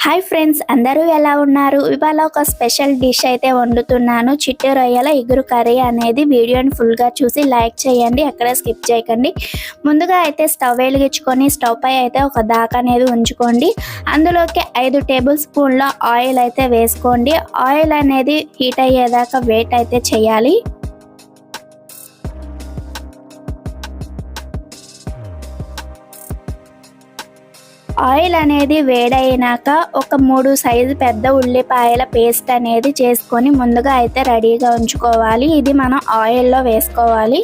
Hi friends, అందరూ ఎలా ఉన్నారు? ఇవాళ ఒక స్పెషల్ డిష్ అయితే వండుతున్నాను. చిట్టి రొయ్యల ఇగురు కర్రీ అనేది. వీడియోని ఫుల్గా చూసి లైక్ చేయండి, ఎక్కడ స్కిప్ చేయకండి. ముందుగా అయితే స్టవ్ వెలిగించుకొని స్టవ్ పై అయితే ఒక దాకా అనేది ఉంచుకోండి. అందులోకి 5 టేబుల్ స్పూన్ల ఆయిల్ అయితే వేసుకోండి. ఆయిల్ అనేది హీట్ అయ్యేదాకా వెయిట్ అయితే చేయాలి. ఆయిల్ అనేది వేడైనాక ఒక 3 సైజు పెద్ద ఉల్లిపాయల పేస్ట్ అనేది చేసుకొని ముందుగా అయితే రెడీగా ఉంచుకోవాలి. ఇది మనం ఆయిల్లో వేసుకోవాలి.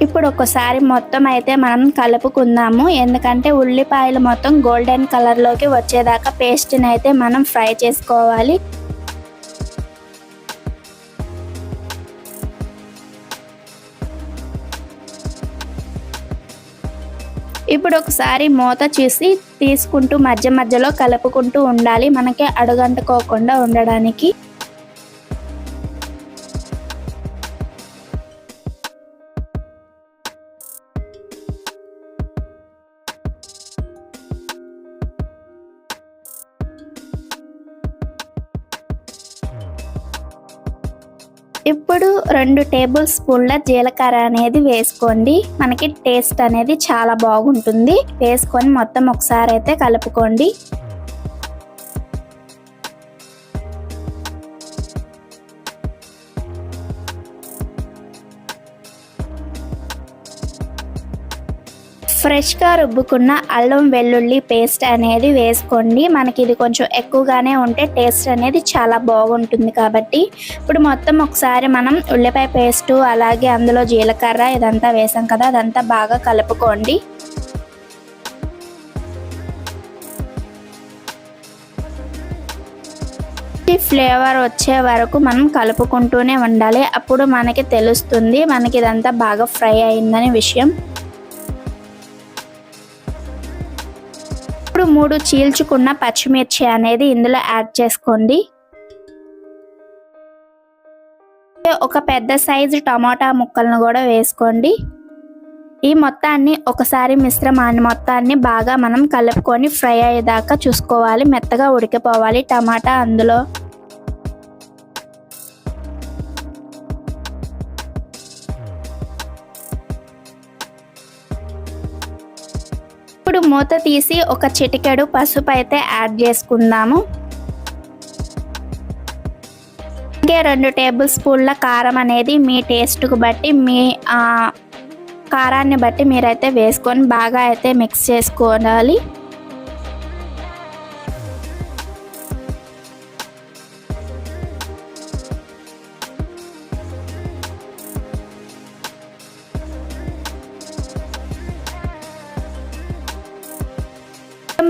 ఇప్పుడు ఒకసారి మొత్తం అయితే మనం కలుపుకుందాము. ఎందుకంటే ఉల్లిపాయలు మొత్తం గోల్డెన్ కలర్లోకి వచ్చేదాకా పేస్ట్ని అయితే మనం ఫ్రై చేసుకోవాలి. ఇప్పుడు ఒకసారి మూత చూసి తీసుకుంటూ మధ్య మధ్యలో కలుపుకుంటూ ఉండాలి, మనకి అడుగంటుకోకుండా ఉండడానికి. ఇప్పుడు 2 టేబుల్ స్పూన్ల జీలకర్ర అనేది వేసుకోండి. మనకి టేస్ట్ అనేది చాలా బాగుంటుంది. వేసుకొని మొత్తం ఒకసారి అయితే కలుపుకోండి. ఫ్రెష్గా రుబ్బుకున్న అల్లం వెల్లుల్లి పేస్ట్ అనేది వేసుకోండి. మనకి ఇది కొంచెం ఎక్కువగానే ఉంటే టేస్ట్ అనేది చాలా బాగుంటుంది కాబట్టి. ఇప్పుడు మొత్తం ఒకసారి మనం ఉల్లిపాయ పేస్టు అలాగే అందులో జీలకర్ర ఇదంతా వేసాం కదా, అదంతా బాగా కలుపుకోండి. ఫ్లేవర్ వచ్చే వరకు మనం కలుపుకుంటూనే ఉండాలి. అప్పుడు మనకి తెలుస్తుంది మనకి ఇదంతా బాగా ఫ్రై అయిందనే విషయం. ఇప్పుడు 3 చీల్చుకున్న పచ్చిమిర్చి అనేది ఇందులో యాడ్ చేసుకోండి. ఒక పెద్ద సైజు టమాటా ముక్కలను కూడా వేసుకోండి. ఈ మొత్తాన్ని ఒకసారి మిశ్రమాన్ని మొత్తాన్ని బాగా మనం కలుపుకొని ఫ్రై అయ్యేదాకా చూసుకోవాలి. మెత్తగా ఉడికిపోవాలి టమాటా అందులో. ఇప్పుడు మూత తీసి ఒక చిటికెడు పసుపు అయితే యాడ్ చేసుకుందాము. ఇంకే 2 టేబుల్ స్పూన్ల కారం అనేది మీ టేస్ట్కు బట్టి మీ కారాన్ని బట్టి మీరైతే వేసుకొని బాగా అయితే మిక్స్ చేసుకోవాలి.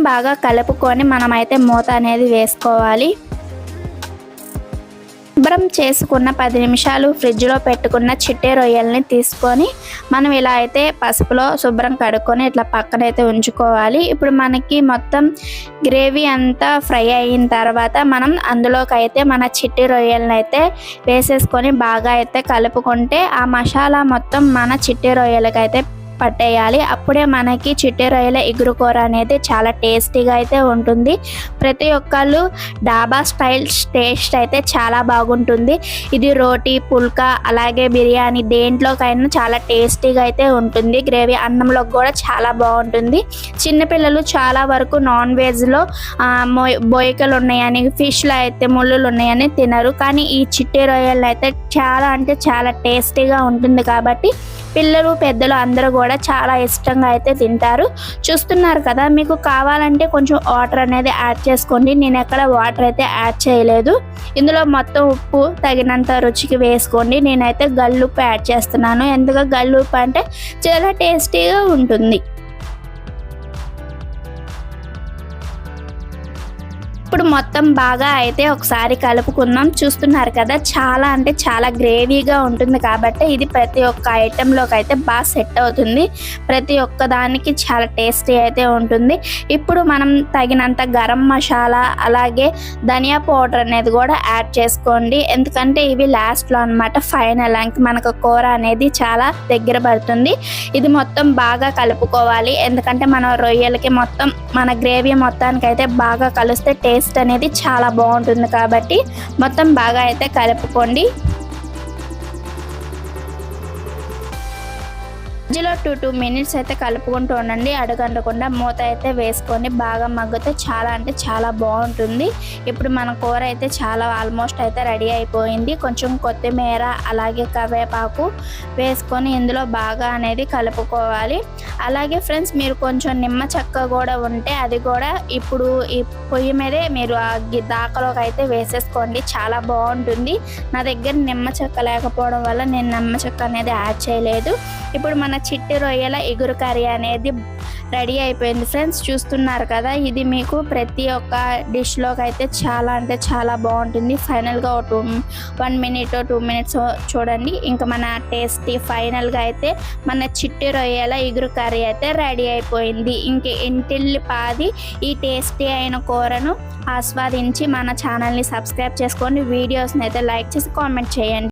బాగా కలుపుకొని మనమైతే మూత అనేది వేసుకోవాలి. శుభ్రం చేసుకున్న 10 నిమిషాలు ఫ్రిడ్జ్లో పెట్టుకున్న చిట్టి రొయ్యల్ని తీసుకొని మనం ఇలా అయితే పసుపులో శుభ్రం కడుక్కొని ఇట్లా పక్కనైతే ఉంచుకోవాలి. ఇప్పుడు మనకి మొత్తం గ్రేవీ అంతా ఫ్రై అయిన తర్వాత మనం అందులోకి అయితే మన చిట్టి రొయ్యలను అయితే వేసేసుకొని బాగా అయితే కలుపుకుంటే ఆ మసాలా మొత్తం మన చిట్టి రొయ్యలకైతే పట్టేయాలి. అప్పుడే మనకి చిట్టి రొయ్యల ఇగురు కూర అనేది చాలా టేస్టీగా అయితే ఉంటుంది. ప్రతి ఒక్కళ్ళు డాబా స్టైల్ టేస్ట్ అయితే చాలా బాగుంటుంది. ఇది రోటీ, పుల్కా అలాగే బిర్యానీ దేంట్లోకైనా చాలా టేస్టీగా అయితే ఉంటుంది. గ్రేవీ అన్నంలోకి కూడా చాలా బాగుంటుంది. చిన్నపిల్లలు చాలా వరకు నాన్ వెజ్లో బొయ్యకలు ఉన్నాయని, ఫిష్లో అయితే ముళ్ళులు ఉన్నాయని తినరు. కానీ ఈ చిట్టి రొయ్యలు అయితే చాలా అంటే చాలా టేస్టీగా ఉంటుంది కాబట్టి పిల్లలు పెద్దలు అందరూ కూడా చాలా ఇష్టంగా అయితే తింటారు. చూస్తున్నారు కదా, మీకు కావాలంటే కొంచెం వాటర్ అనేది యాడ్ చేసుకోండి. నేను ఎక్కడ వాటర్ అయితే యాడ్ చేయలేదు. ఇందులో మొత్తం ఉప్పు తగినంత రుచికి వేసుకోండి. నేనైతే గల్లుప్పు యాడ్ చేస్తున్నాను. ఎందుకు గల్లుప్పు అంటే చాలా టేస్టీగా ఉంటుంది. ఇప్పుడు మొత్తం బాగా అయితే ఒకసారి కలుపుకుందాం. చూస్తున్నారు కదా, చాలా అంటే చాలా గ్రేవీగా ఉంటుంది కాబట్టి ఇది ప్రతి ఒక్క ఐటెంలోకి అయితే బాగా సెట్ అవుతుంది. ప్రతి ఒక్క దానికి చాలా టేస్టీ అయితే ఉంటుంది. ఇప్పుడు మనం తగినంత గరం మసాలా అలాగే ధనియా పౌడర్ అనేది కూడా యాడ్ చేసుకోండి. ఎందుకంటే ఇవి లాస్ట్లో అన్నమాట, ఫైనల్ మనకు కూర అనేది చాలా దగ్గర పడుతుంది. ఇది మొత్తం బాగా కలుపుకోవాలి. ఎందుకంటే మన రొయ్యలకి మొత్తం మన గ్రేవీ మొత్తానికి అయితే బాగా కలిస్తే టేస్ట్ అనేది చాలా బాగుంటుంది కాబట్టి మొత్తం బాగా అయితే కలుపుకోండి. మధ్యలో 2 మినిట్స్ అయితే కలుపుకుంటూ ఉండండి. అడుగంటకుండా మూత అయితే వేసుకొని బాగా మగ్గితే చాలా అంటే చాలా బాగుంటుంది. ఇప్పుడు మన కూర అయితే చాలా ఆల్మోస్ట్ అయితే రెడీ అయిపోయింది. కొంచెం కొత్తిమీర అలాగే కరివేపాకు వేసుకొని ఇందులో బాగా అనేది కలుపుకోవాలి. అలాగే ఫ్రెండ్స్, మీరు కొంచెం నిమ్మ చెక్క కూడా ఉంటే అది కూడా ఇప్పుడు ఈ పొయ్యి మీదే మీరు ఆ దాకలోకి అయితే వేసేసుకోండి, చాలా బాగుంటుంది. నా దగ్గర నిమ్మ చెక్క లేకపోవడం వల్ల నేను నిమ్మ చెక్క అనేది యాడ్ చేయలేదు. ఇప్పుడు మన చిట్టి రొయ్యల ఇగురు కర్రీ అనేది రెడీ అయిపోయింది ఫ్రెండ్స్. చూస్తున్నారు కదా, ఇది మీకు ప్రతి ఒక్క డిష్లోకి అయితే చాలా అంటే చాలా బాగుంటుంది. ఫైనల్గా 1 మినిట్ 2 మినిట్స్ చూడండి, ఇంకా మన టేస్టీ ఫైనల్గా అయితే మన చిట్టి రొయ్యల ఇగురు కర్రీ అయితే రెడీ అయిపోయింది. ఇంక ఇంటిల్లి పాది ఈ టేస్టీ అయిన కూరను ఆస్వాదించి మన ఛానల్ని సబ్స్క్రైబ్ చేసుకొని వీడియోస్ని అయితే లైక్ చేసి కామెంట్ చేయండి.